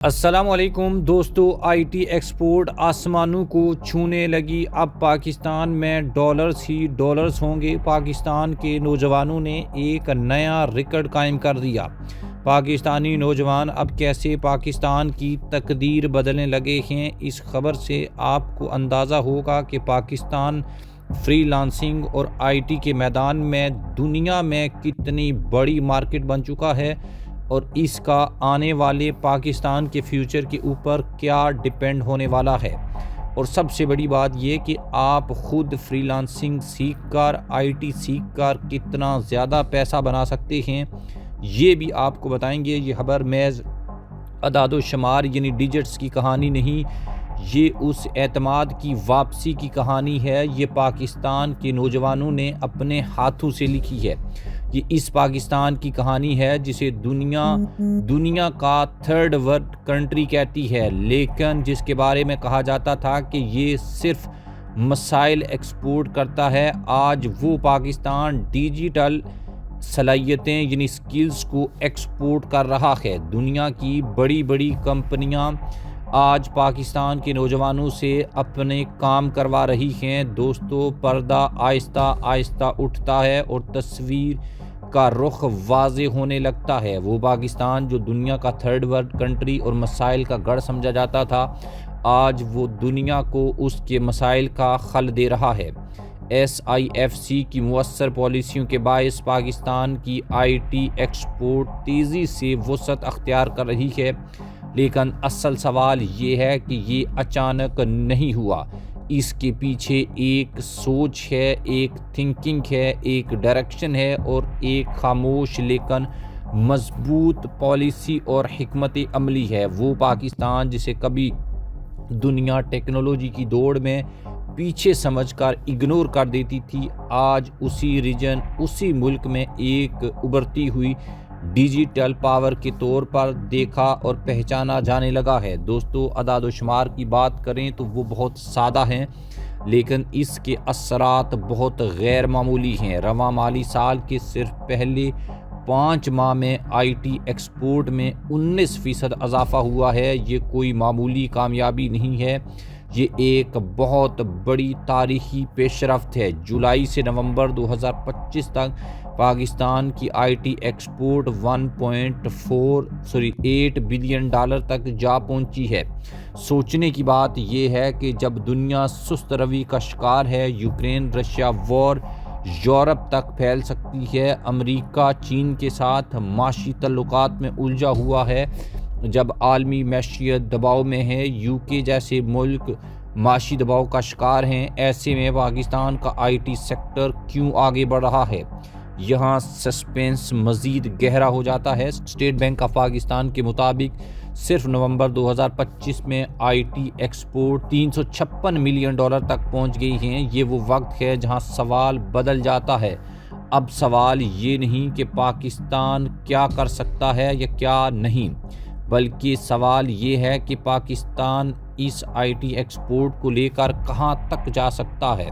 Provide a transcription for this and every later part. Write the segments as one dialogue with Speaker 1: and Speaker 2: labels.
Speaker 1: السلام علیکم دوستو، آئی ٹی ایکسپورٹ آسمانوں کو چھونے لگی۔ اب پاکستان میں ڈالرز ہی ڈالرز ہوں گے۔ پاکستان کے نوجوانوں نے ایک نیا ریکارڈ قائم کر دیا۔ پاکستانی نوجوان اب کیسے پاکستان کی تقدیر بدلنے لگے ہیں، اس خبر سے آپ کو اندازہ ہوگا کہ پاکستان فری لانسنگ اور آئی ٹی کے میدان میں دنیا میں کتنی بڑی مارکیٹ بن چکا ہے اور اس کا آنے والے پاکستان کے فیوچر کے اوپر کیا ڈیپینڈ ہونے والا ہے۔ اور سب سے بڑی بات یہ کہ آپ خود فری لانسنگ سیکھ کر، آئی ٹی سیکھ کر کتنا زیادہ پیسہ بنا سکتے ہیں، یہ بھی آپ کو بتائیں گے۔ یہ خبر محض اعداد و شمار یعنی ڈیجٹس کی کہانی نہیں، یہ اس اعتماد کی واپسی کی کہانی ہے۔ یہ پاکستان کے نوجوانوں نے اپنے ہاتھوں سے لکھی ہے۔ یہ اس پاکستان کی کہانی ہے جسے دنیا کا تھرڈ ورلڈ کنٹری کہتی ہے، لیکن جس کے بارے میں کہا جاتا تھا کہ یہ صرف مسائل ایکسپورٹ کرتا ہے۔ آج وہ پاکستان ڈیجیٹل صلاحیتیں یعنی سکلز کو ایکسپورٹ کر رہا ہے۔ دنیا کی بڑی بڑی کمپنیاں آج پاکستان کے نوجوانوں سے اپنے کام کروا رہی ہیں۔ دوستو، پردہ آہستہ آہستہ اٹھتا ہے اور تصویر کا رخ واضح ہونے لگتا ہے۔ وہ پاکستان جو دنیا کا تھرڈ ورلڈ کنٹری اور مسائل کا گڑھ سمجھا جاتا تھا، آج وہ دنیا کو اس کے مسائل کا حل دے رہا ہے۔ ایس آئی ایف سی کی مؤثر پالیسیوں کے باعث پاکستان کی آئی ٹی ایکسپورٹ تیزی سے وسعت اختیار کر رہی ہے، لیکن اصل سوال یہ ہے کہ یہ اچانک نہیں ہوا۔ اس کے پیچھے ایک سوچ ہے، ایک تھنکنگ ہے، ایک ڈائریکشن ہے اور ایک خاموش لیکن مضبوط پالیسی اور حکمت عملی ہے۔ وہ پاکستان جسے کبھی دنیا ٹیکنالوجی کی دوڑ میں پیچھے سمجھ کر اگنور کر دیتی تھی، آج اسی ریجن، اسی ملک میں ایک ابھرتی ہوئی ڈیجیٹل پاور کے طور پر دیکھا اور پہچانا جانے لگا ہے۔ دوستو، اعداد و شمار کی بات کریں تو وہ بہت سادہ ہیں، لیکن اس کے اثرات بہت غیر معمولی ہیں۔ رواں مالی سال کے صرف پہلے 5 ماہ میں آئی ٹی ایکسپورٹ میں 19% اضافہ ہوا ہے۔ یہ کوئی معمولی کامیابی نہیں ہے، یہ ایک بہت بڑی تاریخی پیش رفت ہے۔ جولائی سے نومبر 2025 تک پاکستان کی I T export 1.8 billion dollar تک جا پہنچی ہے۔ سوچنے کی بات یہ ہے کہ جب دنیا سست روی کا شکار ہے، یوکرین رشیا وار یورپ تک پھیل سکتی ہے، امریکہ چین کے ساتھ معاشی تعلقات میں الجھا ہوا ہے، جب عالمی معیشت دباؤ میں ہے، یوکے جیسے ملک معاشی دباؤ کا شکار ہیں، ایسے میں پاکستان کا آئی ٹی سیکٹر کیوں آگے بڑھ رہا ہے؟ یہاں سسپینس مزید گہرا ہو جاتا ہے۔ اسٹیٹ بینک آف پاکستان کے مطابق صرف نومبر 2025 میں I T export 356 million dollar تک پہنچ گئی ہیں۔ یہ وہ وقت ہے جہاں سوال بدل جاتا ہے۔ اب سوال یہ نہیں کہ پاکستان کیا کر سکتا ہے یا کیا نہیں، بلکہ سوال یہ ہے کہ پاکستان اس آئی ٹی ایکسپورٹ کو لے کر کہاں تک جا سکتا ہے۔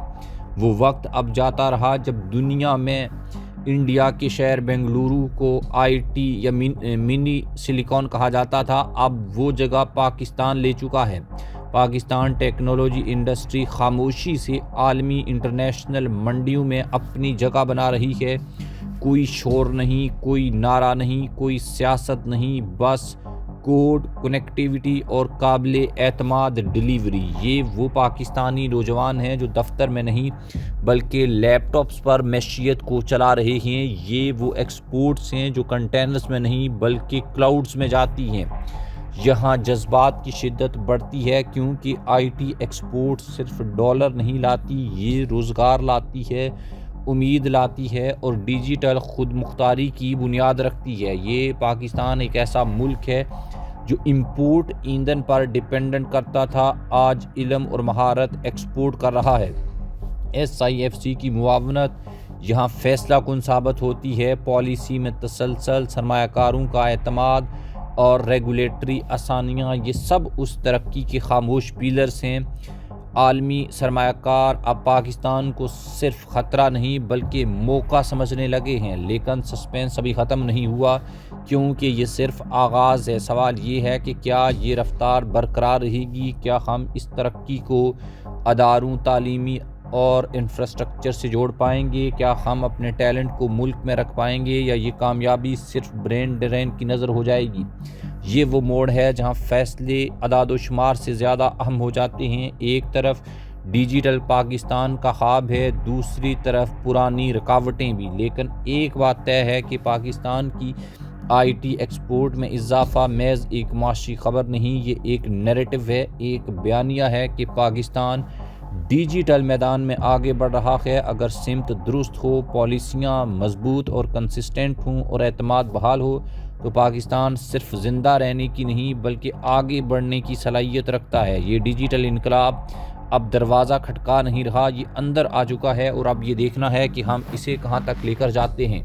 Speaker 1: وہ وقت اب جاتا رہا جب دنیا میں انڈیا کے شہر بنگلورو کو آئی ٹی یا منی سلیکون کہا جاتا تھا، اب وہ جگہ پاکستان لے چکا ہے۔ پاکستان ٹیکنالوجی انڈسٹری خاموشی سے عالمی انٹرنیشنل منڈیوں میں اپنی جگہ بنا رہی ہے۔ کوئی شور نہیں، کوئی نعرہ نہیں، کوئی سیاست نہیں، بس کوڈ، کنیکٹیوٹی اور قابل اعتماد ڈیلیوری۔ یہ وہ پاکستانی نوجوان ہیں جو دفتر میں نہیں بلکہ لیپ ٹاپس پر معیشت کو چلا رہے ہیں۔ یہ وہ ایکسپورٹس ہیں جو کنٹینرز میں نہیں بلکہ کلاؤڈز میں جاتی ہیں۔ یہاں جذبات کی شدت بڑھتی ہے، کیونکہ آئی ٹی ایکسپورٹ صرف ڈالر نہیں لاتی، یہ روزگار لاتی ہے، امید لاتی ہے اور ڈیجیٹل خود مختاری کی بنیاد رکھتی ہے۔ یہ پاکستان ایک ایسا ملک ہے جو امپورٹ ایندھن پر ڈیپینڈنٹ کرتا تھا، آج علم اور مہارت ایکسپورٹ کر رہا ہے۔ ایس آئی ایف سی کی معاونت یہاں فیصلہ کن ثابت ہوتی ہے۔ پالیسی میں تسلسل، سرمایہ کاروں کا اعتماد اور ریگولیٹری آسانیاں، یہ سب اس ترقی کے خاموش پیلرز ہیں۔ عالمی سرمایہ کار اب پاکستان کو صرف خطرہ نہیں بلکہ موقع سمجھنے لگے ہیں، لیکن سسپینس ابھی ختم نہیں ہوا کیونکہ یہ صرف آغاز ہے۔ سوال یہ ہے کہ کیا یہ رفتار برقرار رہے گی؟ کیا ہم اس ترقی کو اداروں، تعلیمی اور انفراسٹرکچر سے جوڑ پائیں گے؟ کیا ہم اپنے ٹیلنٹ کو ملک میں رکھ پائیں گے یا یہ کامیابی صرف برین ڈرین کی نظر ہو جائے گی؟ یہ وہ موڑ ہے جہاں فیصلے اعداد و شمار سے زیادہ اہم ہو جاتے ہیں۔ ایک طرف ڈیجیٹل پاکستان کا خواب ہے، دوسری طرف پرانی رکاوٹیں بھی، لیکن ایک بات طے ہے کہ پاکستان کی آئی ٹی ایکسپورٹ میں اضافہ محض ایک معاشی خبر نہیں، یہ ایک نیریٹو ہے، ایک بیانیہ ہے کہ پاکستان ڈیجیٹل میدان میں آگے بڑھ رہا ہے۔ اگر سمت درست ہو، پالیسیاں مضبوط اور کنسسٹنٹ ہوں اور اعتماد بحال ہو تو پاکستان صرف زندہ رہنے کی نہیں بلکہ آگے بڑھنے کی صلاحیت رکھتا ہے۔ یہ ڈیجیٹل انقلاب اب دروازہ کھٹکا نہیں رہا، یہ اندر آ چکا ہے اور اب یہ دیکھنا ہے کہ ہم اسے کہاں تک لے کر جاتے ہیں۔